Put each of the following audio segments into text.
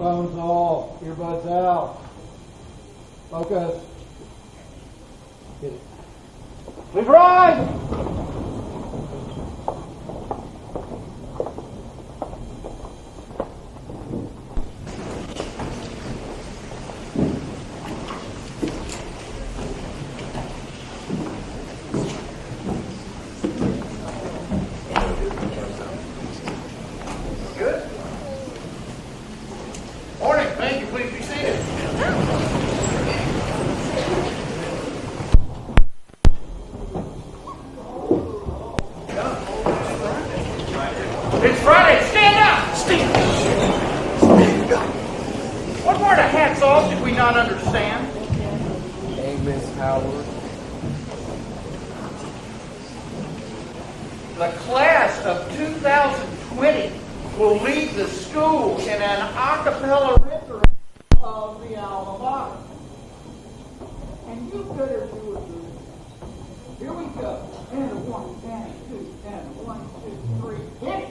Phones off, earbuds out. Focus. Get it. Please rise! The class of 2020 will leave the school in an a cappella rendering of the alma mater. And you better do it. Here we go. And a 1, and a 2, and a 1, 2, 3. Hit it!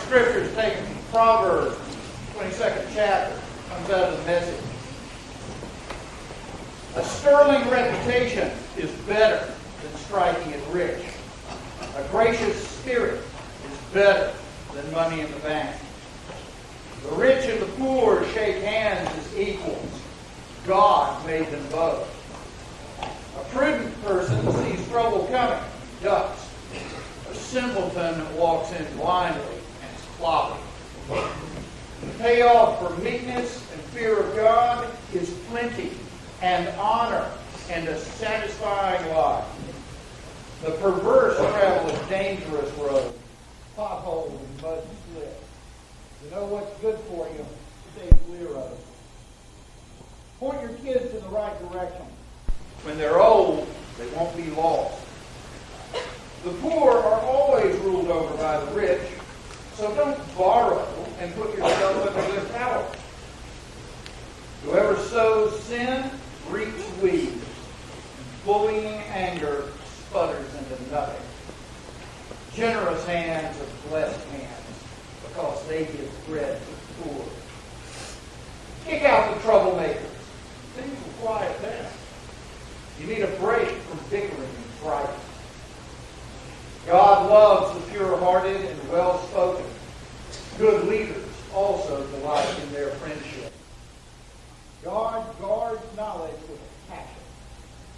Scriptures taken from Proverbs, 22nd chapter, comes out of the Message. A sterling reputation is better than striking it rich. A gracious spirit is better than money in the bank. The rich and the poor shake hands as equals. God made them both. A prudent person sees trouble coming, ducks. A simpleton walks in blindly. Floppy. The payoff for meekness and fear of God is plenty and honor and a satisfying life. The perverse travel a dangerous road, potholes and mud and slips. You know what's good for you, stay clear of it. Point your kids in the right direction. When they're old, they won't be lost. The poor are always ruled over by the rich. So don't borrow and put yourself under their power. Whoever sows sin reaps weeds. Bullying anger sputters into nothing. Generous hands are blessed hands because they give bread to the poor. Kick out the troublemakers. Things will quiet down. You need a break from bickering and fighting. God loves the pure-hearted and well-spoken. Good leaders also delight in their friendship. God guards knowledge with a passion,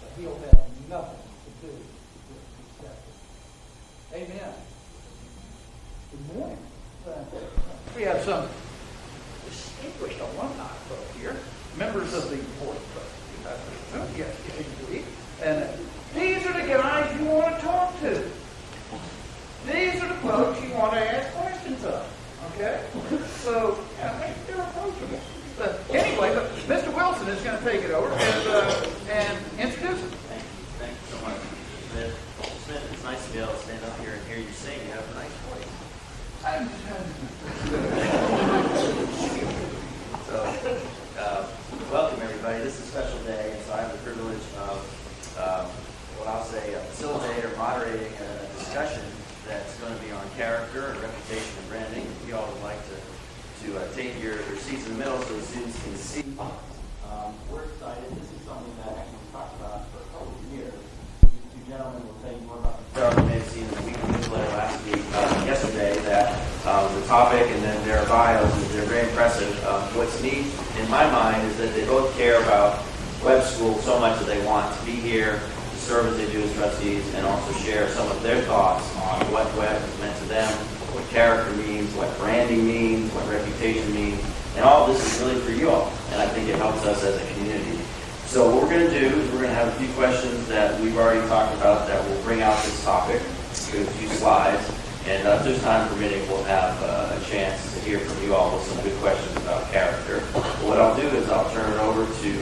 but he'll have nothing to do with deception. Amen. Good morning. We have some distinguished alumni folk here, members of the board of trustees. Yes, indeed. And these are the guys you want to talk to. These are the folks you want to ask questions of. Okay? So, yeah, they're approachable. But anyway, Mr. Wilson is going to take it over and introduce it. Thank you so much. Smith, it's nice to be able to stand up here and hear you sing. You have a nice voice. So, welcome everybody. This is a special day, and so I have the privilege of what I'll say seats in the middle so the students can see. We're excited. This is something that actually we talked about for a couple of years. These two gentlemen will tell you more about You may have seen in the weekly newsletter last week, yesterday, that the topic and then their bios, they're very impressive. What's neat in my mind is that they both care about web school so much that they want to be here to serve as they do as trustees and also share some of their thoughts on what web has meant to them, what character means, what branding means, what reputation means. And all of this is really for you all, and I think it helps us as a community. So what we're going to do is we're going to have a few questions that we've already talked about that will bring out this topic, do a few slides, and if there's time permitting, we'll have a chance to hear from you all with some good questions about character. But what I'll do is I'll turn it over to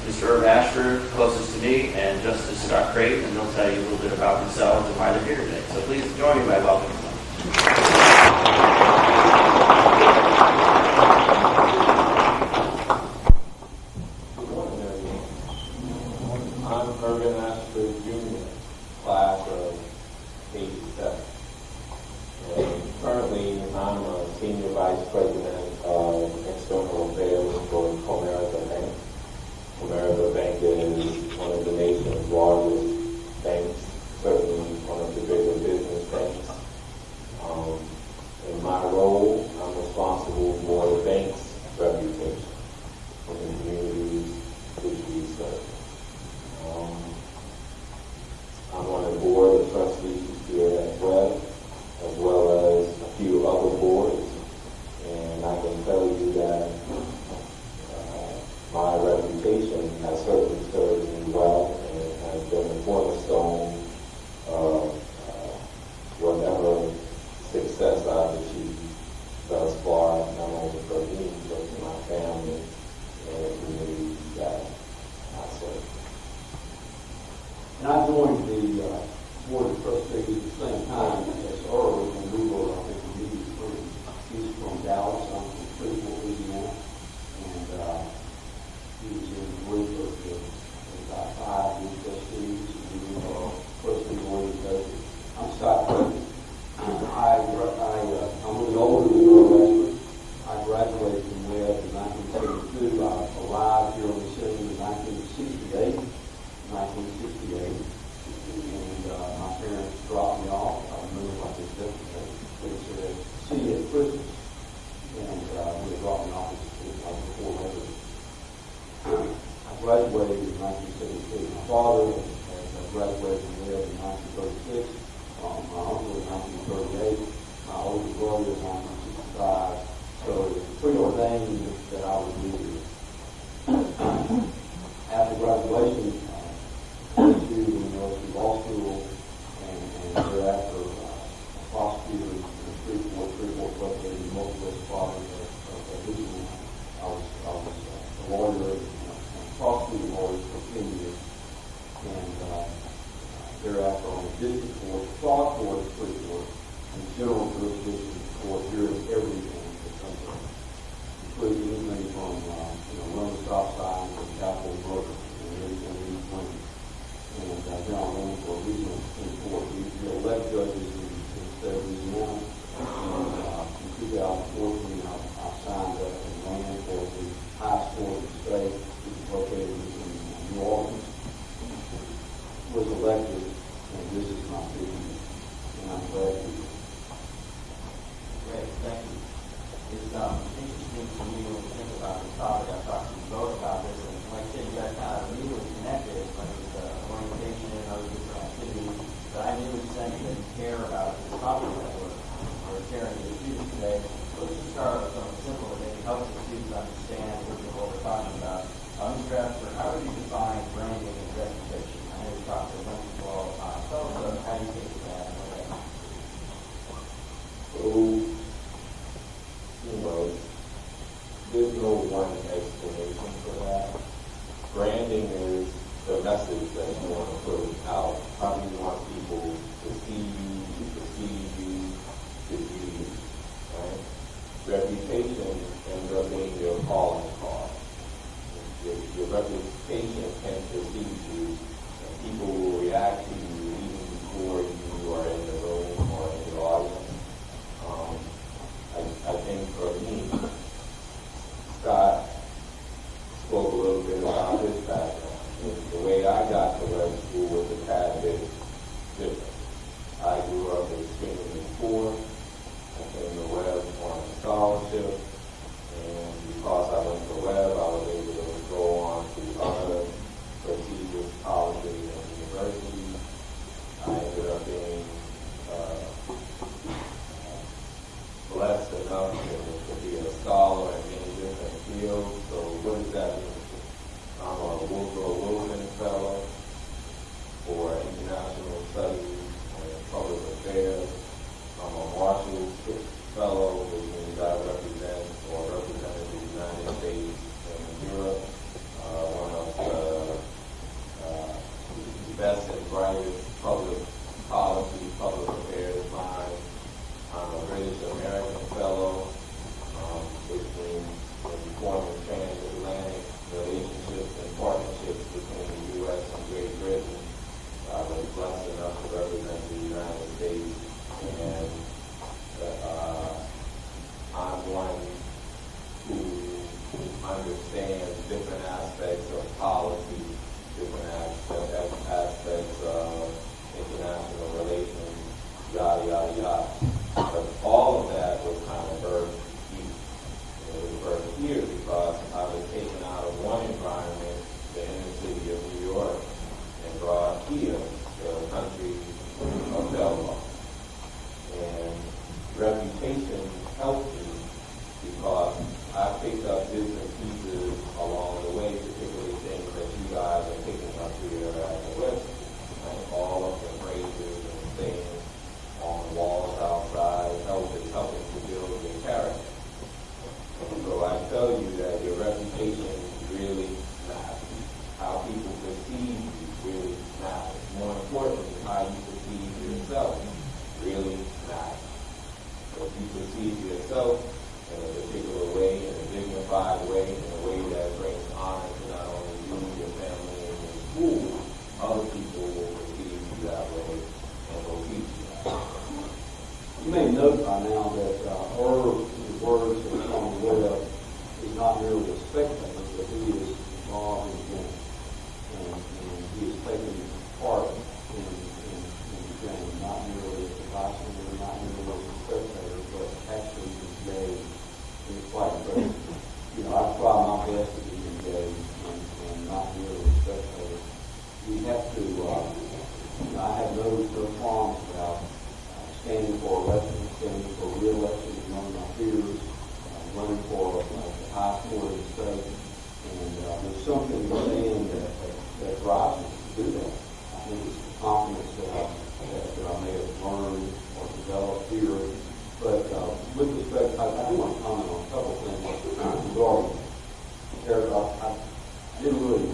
Mr. Irv Ashford, closest to me, and Justice Scott Crichton, and they'll tell you a little bit about themselves and why they're here today. So please join me by welcoming them. Class of 87. And currently, I'm a Senior Vice President of External Affairs for Comerica Bank. Comerica Bank is one of the nation's largest banks, certainly one of the bigger business banks. In my role, I'm responsible for the bank's reputation in the communities which we serve. I'm on the board of trustees here at Web, as well as a few other boards, and I can tell you that my reputation has certainly served me well and has been a cornerstone of whatever success I've achieved thus far, not only for me, but for my family and the community that I serve. And I joined the Board of Trustees at the same time as Earl, and we were, I think, he's from Dallas, I'm from Crichton, Louisiana, and he was in the group of about 5 new trustees, and we were trustee organization. I'm Scott Crichton. I'm a little older than Earl Ashford. I graduated from Webb in 1972. I arrived here on the city in 1968. And my parents dropped me off. I remember like this yesterday. They said, see you at Christmas. And they dropped me off like before labor. I graduated in 1972. My father had graduated from Webb in 1936. My uncle in 1938. My older brother in 1965. So it was preordained that I would be here. After graduation, to the University Law School, and thereafter prosecutor in Freeport located in Northwest Province of Louisiana. I was a lawyer, and prosecuting lawyer for 10 years, and thereafter on the district court, fraud court at Freeport, and general jurisdiction court here in everything that comes up, including anything from running stop signs and capital murder and everything in between. And then I ran for a regional Supreme Court. We elect judges in the state of Louisiana. And in 2014, I signed up and ran for the highest court of the state, which is located in New Orleans. Was elected, and this is my best and brightest public policy, public affairs minds. I'm a British American Fellow, which means informing transatlantic relationships and partnerships between the U.S. and Great Britain. I was blessed enough to represent the United States, and I'm one who understands different aspects of policy, different aspects of international relations, yada, yada, yada. But all of that was kind of birthed here. It was birthed here because I was taken out of one environment, the inner city of New York, and brought here, the country of Belmont. And reputation helped me because I picked up bits and pieces along the way, particularly things that you guys are picking up here at the West. Right? All of the phrases and things on the walls outside helping to build your character. So I tell you that your reputation really matters. How people perceive you really matters. More importantly, how you perceive yourself really matters. So if you perceive yourself in a particular way, in a dignified way, in a way that brings honor to not only you, your family, and your school, other people will perceive you that way and will teach you that. You may note by now that Irv, his words that are on the web, is not merely a spectator, but he is involved in the game. And he is taking part in the game, not merely as a bystander, not merely as a spectator, but actually engaged in the fight. But, I try my best to be engaged and not merely a spectator. We have to, I have no qualms about standing for election, standing for re-election among my peers, running for the highest court in the state. And there's something within that drives me to do that. I think it's the confidence that I may have learned or developed here. But with respect, I do want to comment on a couple of things regarding Eric. I didn't really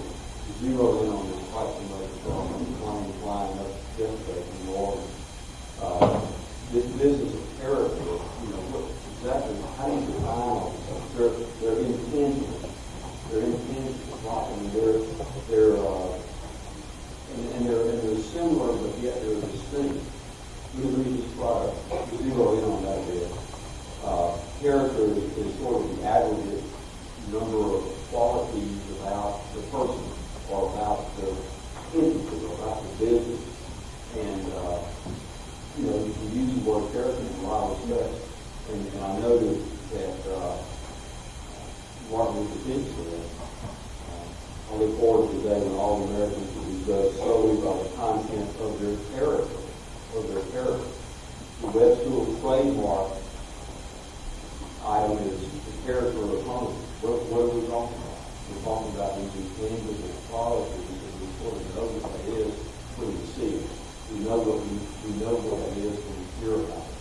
zero in on this quite so much because I'm flying up yesterday from New Orleans. This business of character, what exactly, how do you define all this? They're intangible. They're intangible, right? I mean, they're similar, but yet they're distinct. Let me just try to zero in on that a bit. Character is sort of the aggregate number of qualities about the person or about the entity or about the business. And, you can use the word character in a lot of respects. And I noted that Martin Luther King said, I look forward to the day when all Americans will be judged solely by the content of their character. The Web School trademark item is the character of the opponent. What are we talking about? We're talking about these intangible qualities, and we sort of know what that is when we see it. We know what that is when we hear about it.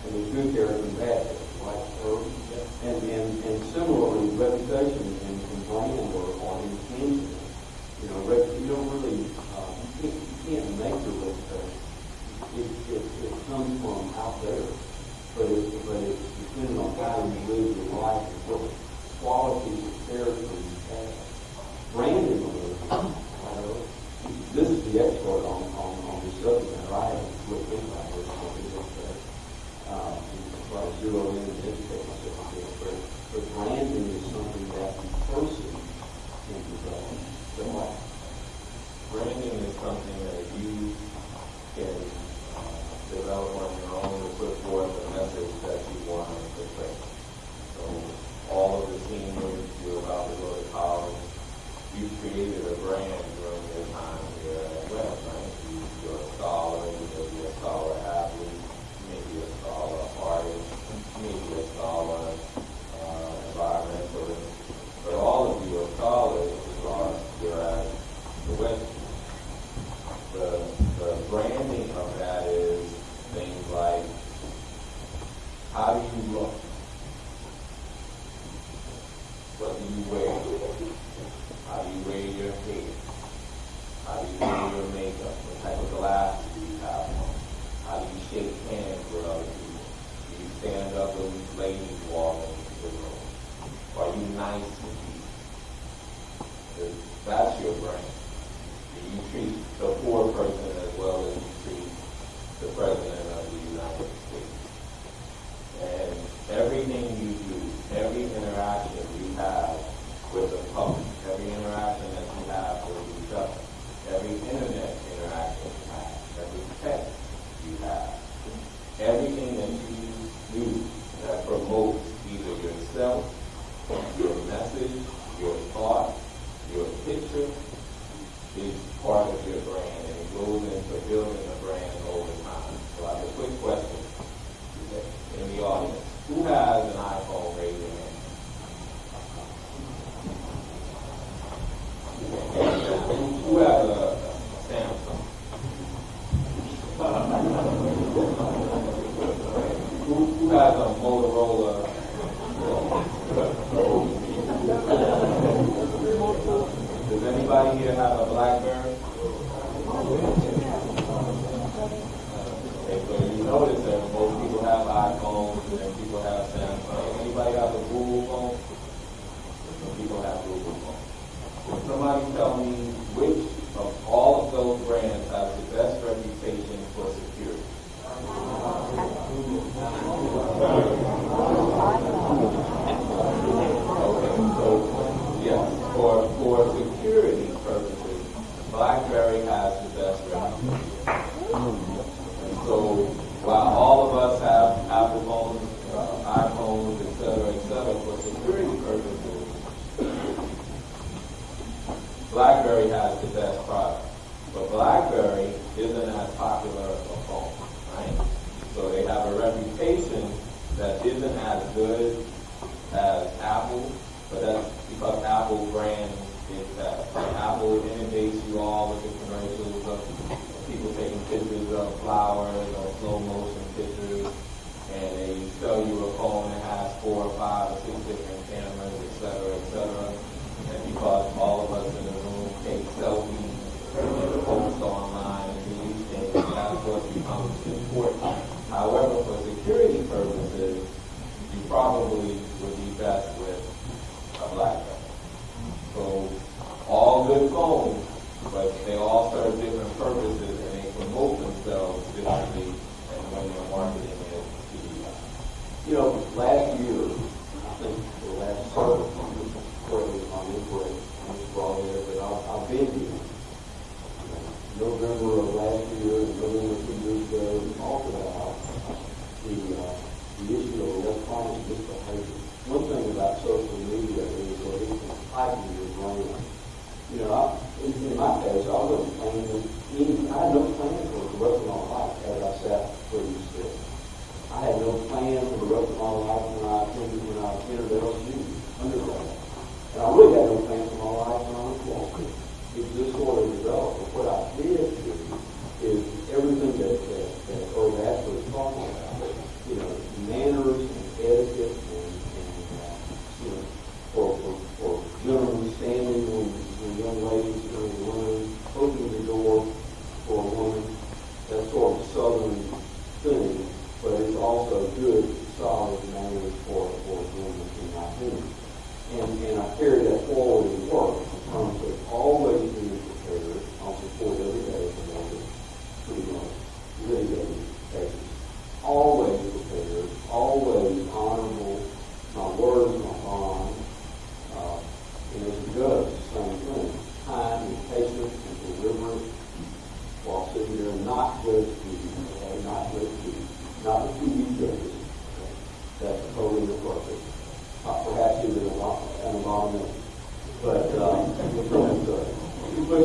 And there's good character and bad character, right? And similarly, reputation and brand are intangible. You don't really, you can't make your reputation. It comes from out there, but it's depending on how you live your life and what qualities of character you have. Branding, this is the expert on this subject matter. I haven't looked into this yesterday. Try to zero in and educate myself a bit. But branding is something that the person can develop. Branding is something that you can develop on your own to put forth a message that you want to portray. So all of the seniors, you're about to go to college, you created a brand during your time here at West, right? You're a scholar, you may be a scholar athlete, you may be a scholar artist, you may be a scholar environmentalist, but all of you are scholars because you're at every internet interaction you have, every text you have, everything that you do that promotes either yourself, your message, your thought, your picture, is part of your brand, and it goes into building a brand over time. So I have a quick question in the audience. Who has an iPhone? Raise your hand. Who has a Samsung? Who has a Motorola? Does anybody here have a BlackBerry? Okay, so you notice that most people have iPhones and people have Samsung. Anybody have a Google phone? Some people have Google phones. Can somebody tell me which of all of those brands has the best reputation for security? Okay, so yes, for security purposes, BlackBerry has the best reputation. And so while all of us have Apple phones, iPhones, et cetera, for security purposes, BlackBerry has the best product. But BlackBerry isn't as popular a phone, right? So they have a reputation that isn't as good as Apple, but that's because Apple brand is that. Apple inundates you all with the commercials of people taking pictures of flowers or slow motion pictures, and they sell you a phone that has 4 or 5 or 6 different cameras, et cetera, and because all of us in the room take selfies and post online and do these things, that's what becomes important. However, for security purposes, you probably would be best with a BlackBerry. So all good phones, but they all serve different purposes and they promote themselves differently and when their marketing is to be. You know, last year, I think the last several months, on input, and it's brought there, but I've been here. November of last year and November 2 years ago, we talked about the issue of electronic misbehavior. One thing about social media is that it can heighten your brain. You know, in my case, I wasn't planning I had no plan for the rest of my life as I sat where you sit. I had no plan for the rest of my life when I entered LSU undergrad. And I really had no plan for my life when I was law school. It just sort of developed. But what I did do is everything that Ashford was talking about, you know, manners and etiquette and you know, for gentlemen standing when young ladies are in the room, opening the door for a woman, that sort of southern thing, but it's also good, solid manners for women in my opinion. And I carry that forward in work in terms of always being prepared. I'll support every day for morning, pretty much, litigating cases. Always prepared, always honorable, my words, my bond. And as a judge, the same thing. Kind and patient and deliberate while sitting there and not just not the TV judges. That's totally inappropriate. Perhaps even an abomination. But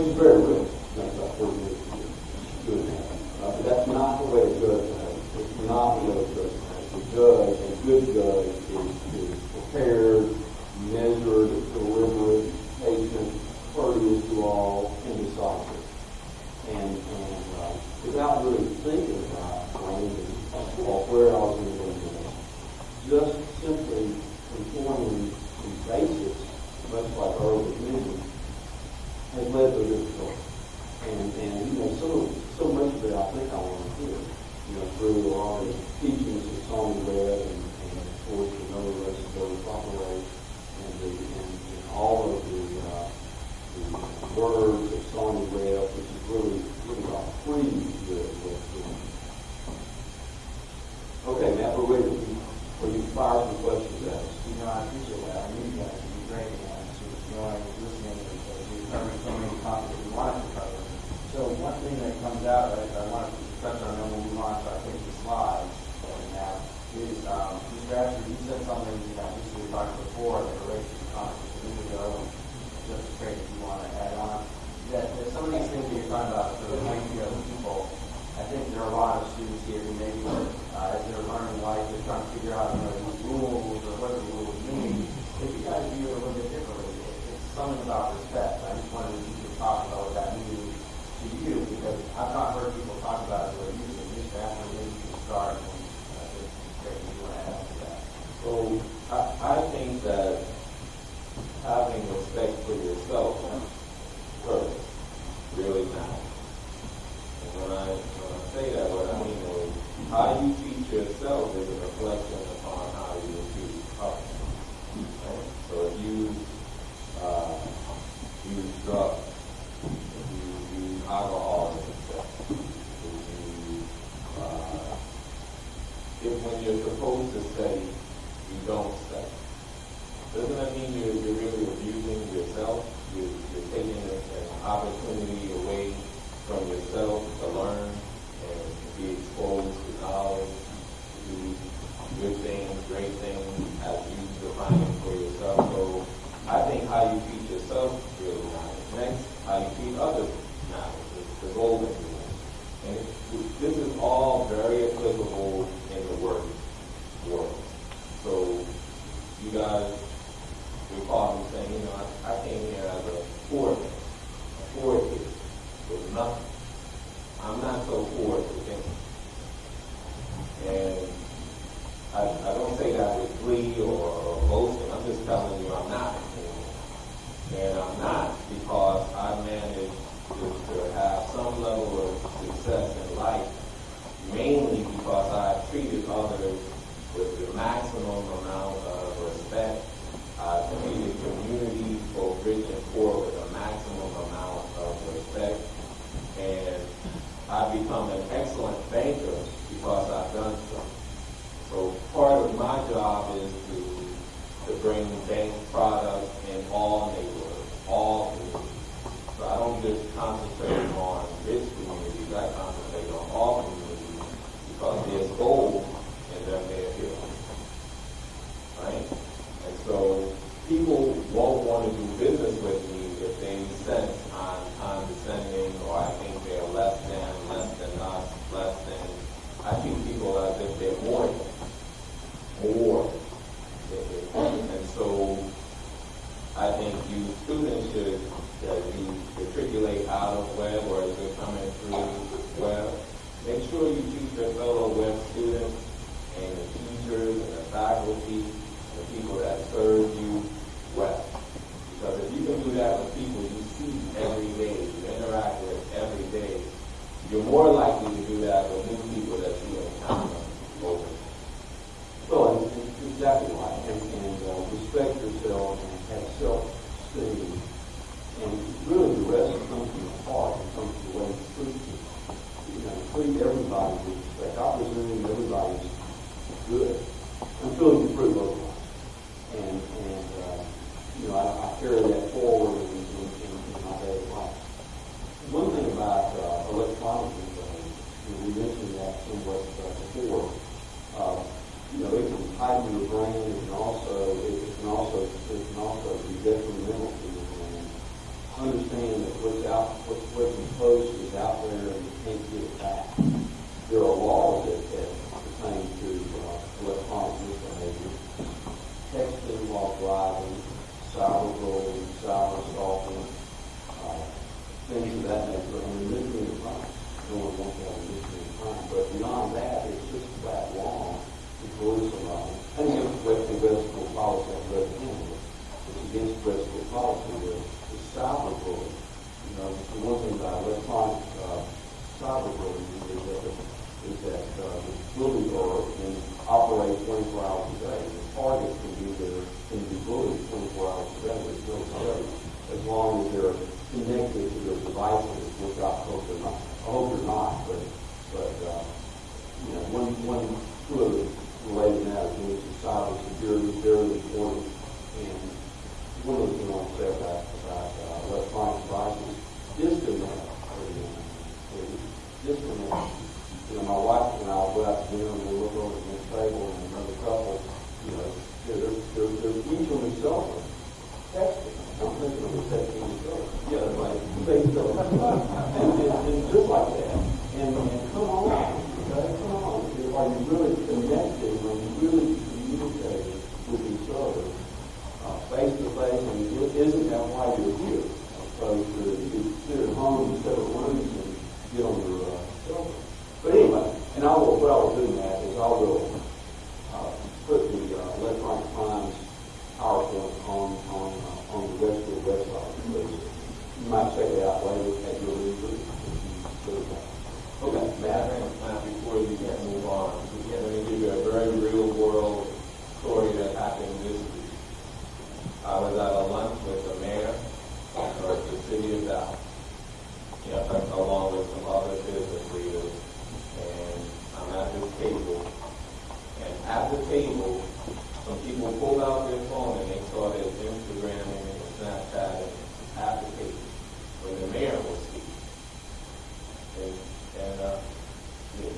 she's very rich. That's about 40 years good. But that's not the way a judge has. It's not the way a judge has. The judge, a good judge, is prepared, measured, deliberate, patient, courteous to all, and decisive. And without really thinking about where I was going to go next, just simply conforming to basics, much like Earl was mentioning, has led to this result. And you know, so much of it I think I want to hear, you know, through all the teachings of Sonny Webb and of course the No Rest Go the Proper Way and all of the words of Sonny Webb, which is really about free good. Okay, Matt, we're ready for you to fire some questions at us. You know, I appreciate that. I knew you guys would be great. So it's joy listening because we've covered so many topics we wanted to cover. out, I want to touch on them when we move on to, I think, the slides that we have, is, Mr. Ashford, you said something, just we talked before, that relates to the conference a minute ago, and just great if you want to add on, that some of these things that you're talking about, so that might be other people, I think there are a lot of students here who maybe, as they're learning life, they're trying to figure out, these rules, or what the rules mean. If you guys view it a little bit differently, it's something about respect. I just wanted you to talk about what that means to you, because I've not heard people talk about it or use it. Just after maybe you can start, and I think it's great if you want to add to that. So I think that having respect for yourself first really matters. And when I say that, what I mean is how you treat yourself is a reflection upon how you treat others. Right? So if you use drugs, if you use alcohol, if when you're supposed to study, you don't study. Doesn't that mean you're really abusing yourself? You're taking an opportunity away from yourself to learn and to be exposed to knowledge, to do good things, great things, as you define it for yourself. So I think how you treat yourself really matters. Next, how you treat others matters. It's the golden rule. And this is all very applicable in the work world. So you guys recall me saying, I came here as a poor kid with nothing. I'm not so poor to think. And I don't say that with glee or boasting. I'm just telling you I'm not. And I'm not because I managed to have some level of success in life, mainly because I treated others with the maximum amount of respect. I treated communities, both rich and poor, with a maximum amount of respect. And I've become an excellent banker because I've done so. So part of my job is to bring bank products in all neighborhoods, all communities. So I don't just concentrate on rich communities, I concentrate on all communities because there's gold in them there here. Right? And so people won't want to do business with me if they sense I'm condescending or I think they're less than us, less than. I treat people as if they're more than. And so I think you students should, as you matriculate out of web or as you're coming through web, make sure you treat your fellow web students and the teachers and the faculty, the people that serve you well. Because if you can do that with people you see every day, you interact with every day, you're more likely to do that with new people that you encounter over. So it's exactly right. And respect yourself and have self-esteem. And really the rest comes from the heart. It comes from the way you treat people. Treat everybody with respect. I presume everybody's good until you prove otherwise. And I carry that forward in my daily life. One thing about electronics, we mentioned that somewhat before. It can heighten your brain. It can also be detrimental to your brain. Understand that what you post is out there and you can't get it back. There are laws that pertain to electronic misbehavior. Texting while driving, cyberbullying, cyber-assaulting, things of that nature. And misdemeanor crimes. No one wants to have a misdemeanor crime. But beyond that, it's just flat wrong. I think it's investigative policy on the other hand. It's against investigative policy. It's cyberbullying. The one thing about electronic cyberbullying is that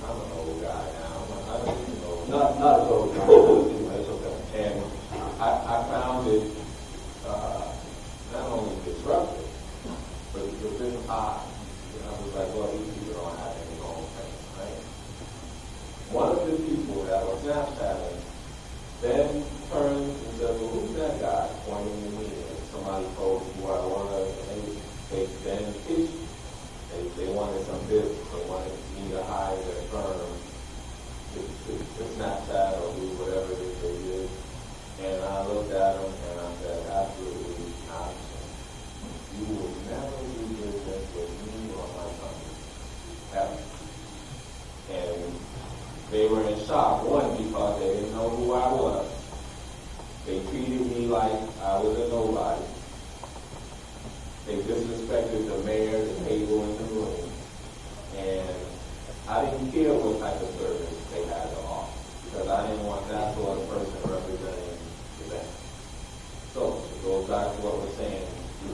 I'm an old guy now. I don't even know. Not as old, anyway, it's okay. And I found it not only disruptive, but it was really odd. I was like, well, these people don't have any own thing, right? One of the people that was Snapchatting then turned and said, well, who's that guy pointing to me? And somebody told me who I want to, and they then pitched me. They wanted some business. They wanted me to hire their firm to Snapchat or do whatever it is they did. And I looked at them and I said, absolutely not. You will never do business with me or my company. Ever. And they were in shock, one, because they didn't know who I was. They treated me like I was a nobody. They disrespected the mayor, the table in the room. And I didn't care what type of service they had to offer, because I didn't want that sort of person representing the bank. So it goes back to what we're saying.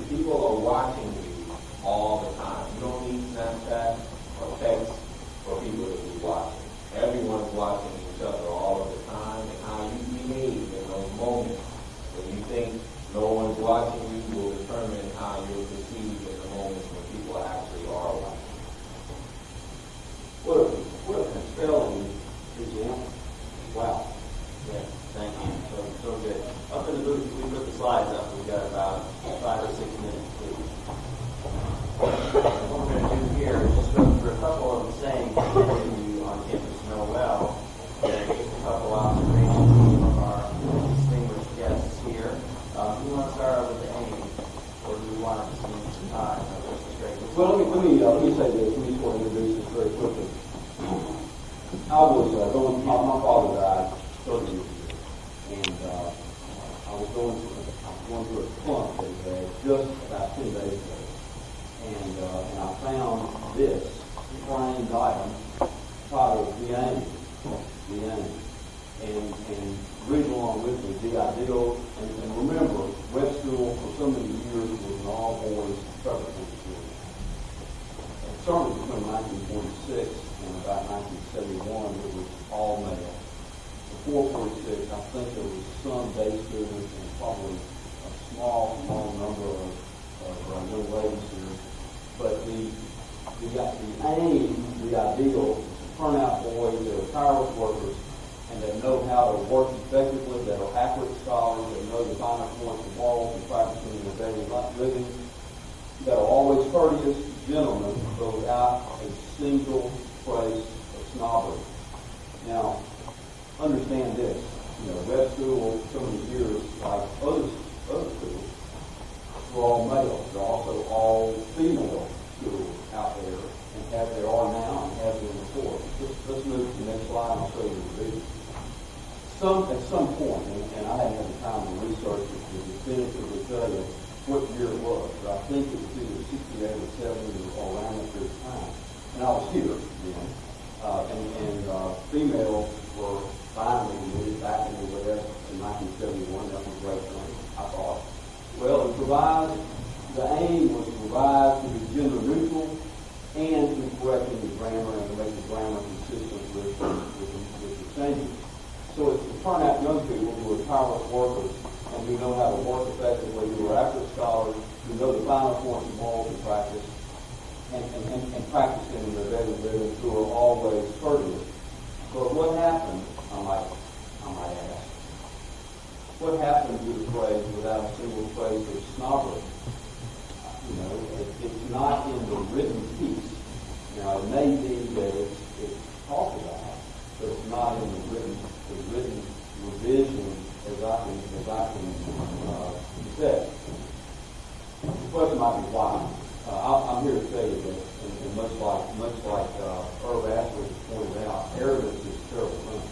People are watching you all the time. You don't need Snapchat or text for people to be watching. Everyone's watching each other all of the time, and how you behave in those moments when you think no one's watching you will determine how you'll perceive in the moments when people actually are watching. What a compelling example. Wow. Yeah, thank you. So good. Up in the booth, we put the slides up. We've got about 5 or 6 minutes, please. What we're going to do here is just go through a couple of the sayings that you on campus know well, and just a couple observations from our distinguished guests here. Do we want to start out with the aim, or do we want to just need some time? Well, let me say this. Let me sort of introduce this very quickly. I was my father died 30 years ago, and I was going through a clump that he had just about 10 days ago, and I found this framed item titled The Aim, and read along with me, the ideal, and remember, web school for so many years was an all-boys preparatory school. And certainly between 1946 and about 1971, it was all male. Before 46, I think there was some day students and probably a small number of young ladies here. But the aim, the ideal, is to turn out boys that are tireless workers and that know how to work effectively, that are accurate scholars, that know the finer points of morals and practicing in their daily living, that are always courteous gentlemen without a single trace of snobbery. Now, understand this, web school, so many years, like other schools, were all male. They're also all female schools out there, and there are now and have been before. Let's move to the next slide and I'll show you the video. At some point, and I hadn't had the time to research it to definitively tell you what year it was, but I think it was either 68 or 70 or around that period of time. And I was here then. Females were finally moved back in the West in 1971. That was a great thing, I thought. Well, the aim was to provide to be gender neutral and to correcting the grammar and to make the grammar consistent with the changes. So it's to turn out young people who are tireless workers and who know how to work effectively, who are accurate scholars, who know the finer points of morals and practice, and practicing in their daily living, who are always courteous. But what happened, I might ask, what happened to the phrase without a single trace of snobbery? It's not in the written piece. Now, it may be that it's talked about, but it's not in the written revision as I can say. The question might be why. I'm here to tell you this, and much like Irv Ashford pointed out, arrogance is a terrible thing.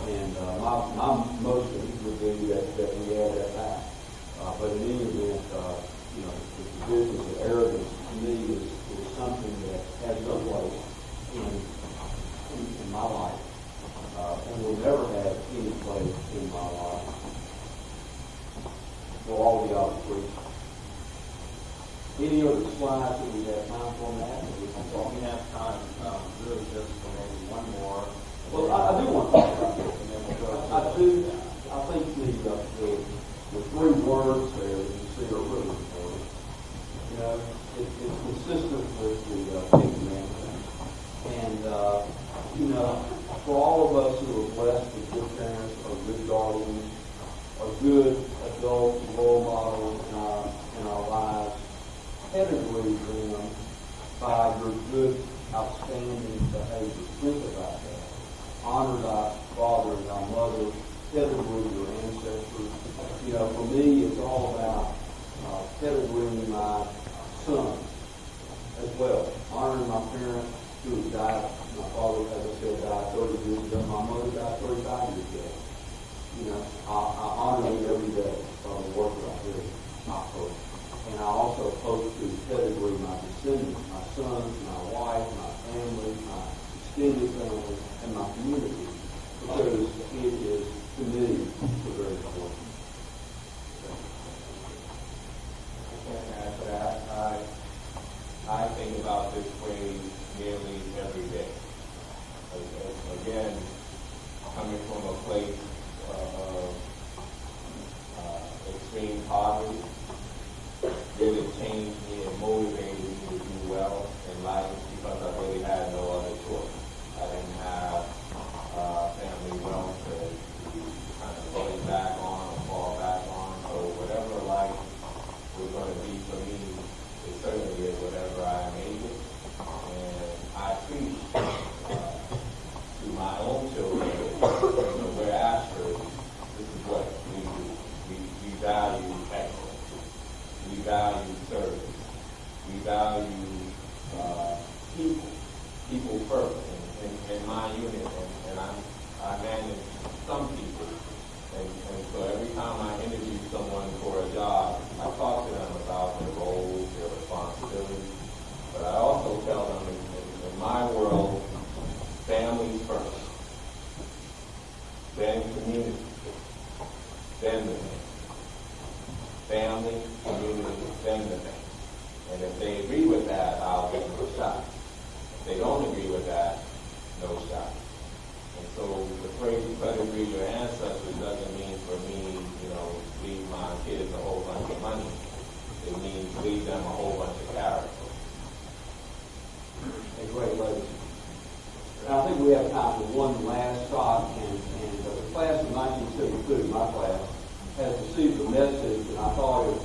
And my motion would be that we add that back. But in any event, the business of arrogance to me is something that has no place you know, for all of us who are blessed with good parents or good guardians or good adult role models in our lives, pedigree them by your good, outstanding behavior. Think about that. Honor thy father and thy mother, pedigree your ancestors. You know, for me, it's all about pedigreeing my son as well. Honoring my parents who have died. My father, as I said, died 30 years ago. My mother died 35 years ago. You know, I honor them every day for the work that I do. And I also hope to pedigree my descendants, my sons, my wife, my family, my extended family, and my community, because it is, to me, very important. And after that, I think about this phrase nearly every day. Again, coming from a place of extreme poverty, really changed me and motivated me to do well in life because I really had no other choice. I didn't have family wealth to kind of fall back on or fall back on. So whatever life was going to be for me, it certainly is whatever I made it. And I preach to my own children, we're Ashford, this is what we do. We value excellence. We value service. We value people first. In my unit, and I manage some people. And so every time I interview someone for a job, I talk to them about their roles, their responsibilities. But I also tell them, in my world, families first, then community, then the thing. Family, community, then the thing. And if they agree with that, I'll give them a shot. If they don't agree with that, no shot. And so the phrase pedigree your ancestors doesn't mean for me, leave my kids a whole bunch of money. It means leave them a whole bunch of character. A great legacy. And I think we have time for one last thought, and the class of 1972, my class, has received a message, and I thought it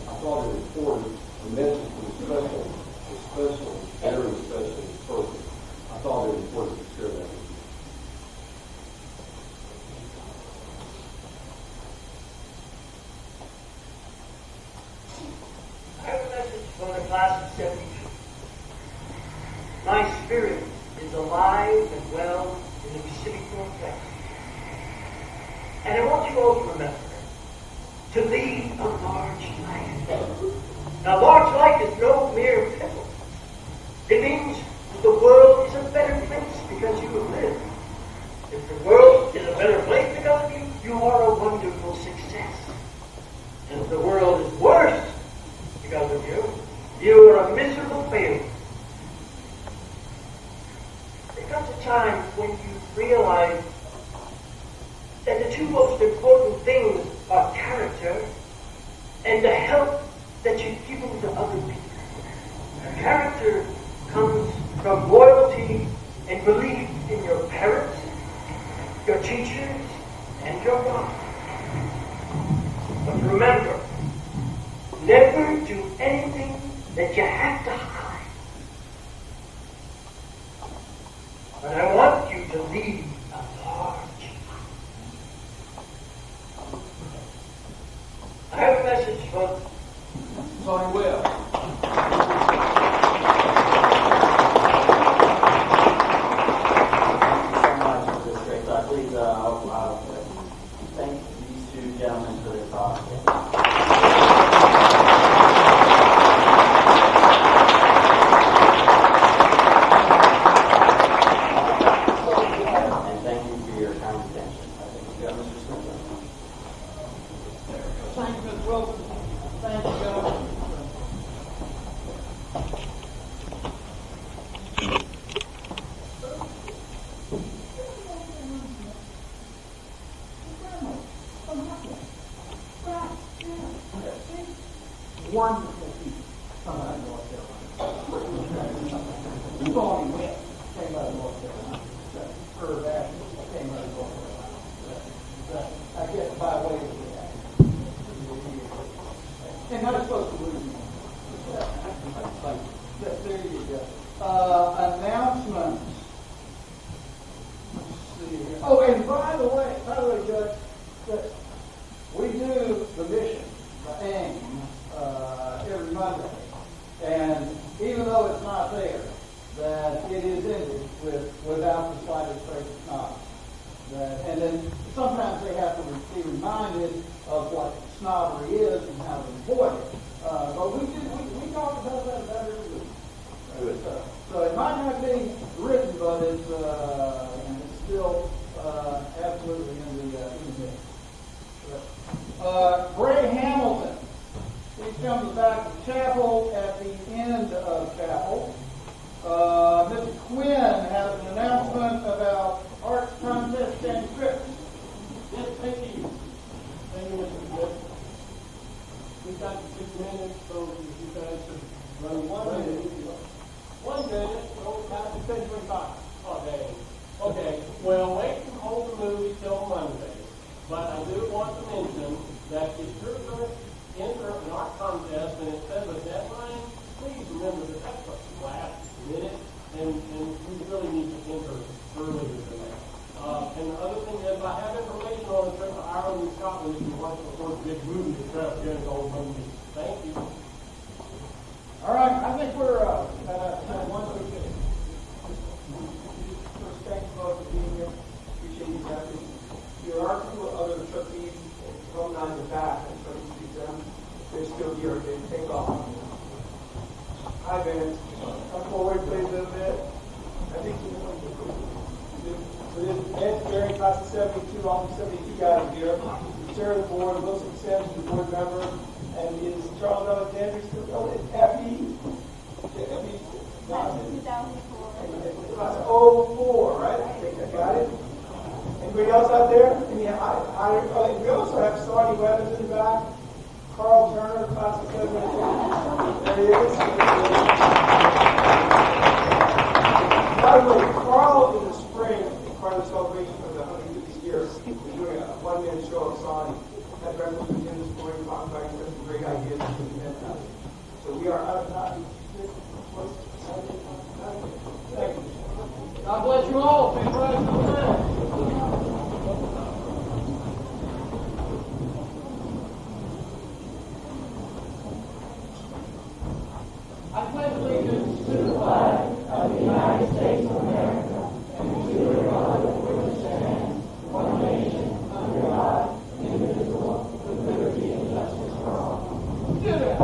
important. The message was special, very special person. I thought it was important to share that with you. I have a message for the class of 72. My spirit is alive and well in the Pacific Northwest. And I want you all to remember to lead a large life. Now, large life is no mere pickle. It means that the world is a better place because you have lived. If the world is a better place because of you, you are a wonderful success. And if the world is worse because of you, you are a miserable failure. There comes a time when you realize that the two most important things are character and the help that you've given to other people. Character comes from loyalty and belief in your parents, your teachers, and your God. But remember, never do anything that you have to hide. But I want you to lead a large life. I have a message for Tony Will. Please, thank these two gentlemen for their talk. And thank you for your kind attention. I think we've got Mr. Smith. Thank you, Ms. Wilson. Thank you, gentlemen. Wonderful people come out of North Carolina. You already went, came out of North Carolina. Earth Ashford came out of North Carolina. I guess by way of that. And not supposed to lose. There you go. Announcements. Let's see here. Oh, and by the way, Judge, we do the mission, the AIM, every Monday. And even though it's not there, that it is ended without the slightest trace of snobbery. And then sometimes they have to be reminded of what snobbery is and how to avoid it. But we talk about that every week. So it might not be written, but it's still absolutely in the mix. Bray Hamilton. He comes back to chapel at the end of chapel. Mr. Quinn has an announcement about arts contest and trips. Yes, thank you. Thank you, Mr. Smith. We've got 6 minutes, so you guys should run 1 minute. 1 minute, so not to 10:25. Oh, dang. Okay, well, wait to hold the movie till Monday. But I do want to mention that if you're going to enter an art contest and it says a deadline, please remember that that's the last minute, and we really need to enter earlier than that. And the other thing is, I have information on a trip to Ireland and Scotland if you want to support the big movie to try to get it all movie. Thank you. All right, I think we're at 1:15. First, thank you both for being here. Appreciate you guys. There are 2 other trustees from on the back, and so you see them. They're still here. They take off. Hi, Ben. Come forward, please, a little bit. I think so this Ed Barry, class of 72, all the 72 guys are here. The chair of the board, Wilson Sims, the board member, and is Charles Alexander still called it FE? Class of 04, right? I think I got it. Anybody else out there? We also have Sonny Weathers in the back. Carl Turner, class of 72. There he is. By the way, Carl in the spring, part of the celebration for the 150 years, we're doing a 1-man show of Sonny. Had breakfast with him this morning, talking about some great ideas. So we are out of time. Thank you. God bless you all. Thank you. I pledge allegiance to the flag of the United States of America and to the republic for which it stands, one nation, under God, indivisible, with liberty and justice for all. Do that.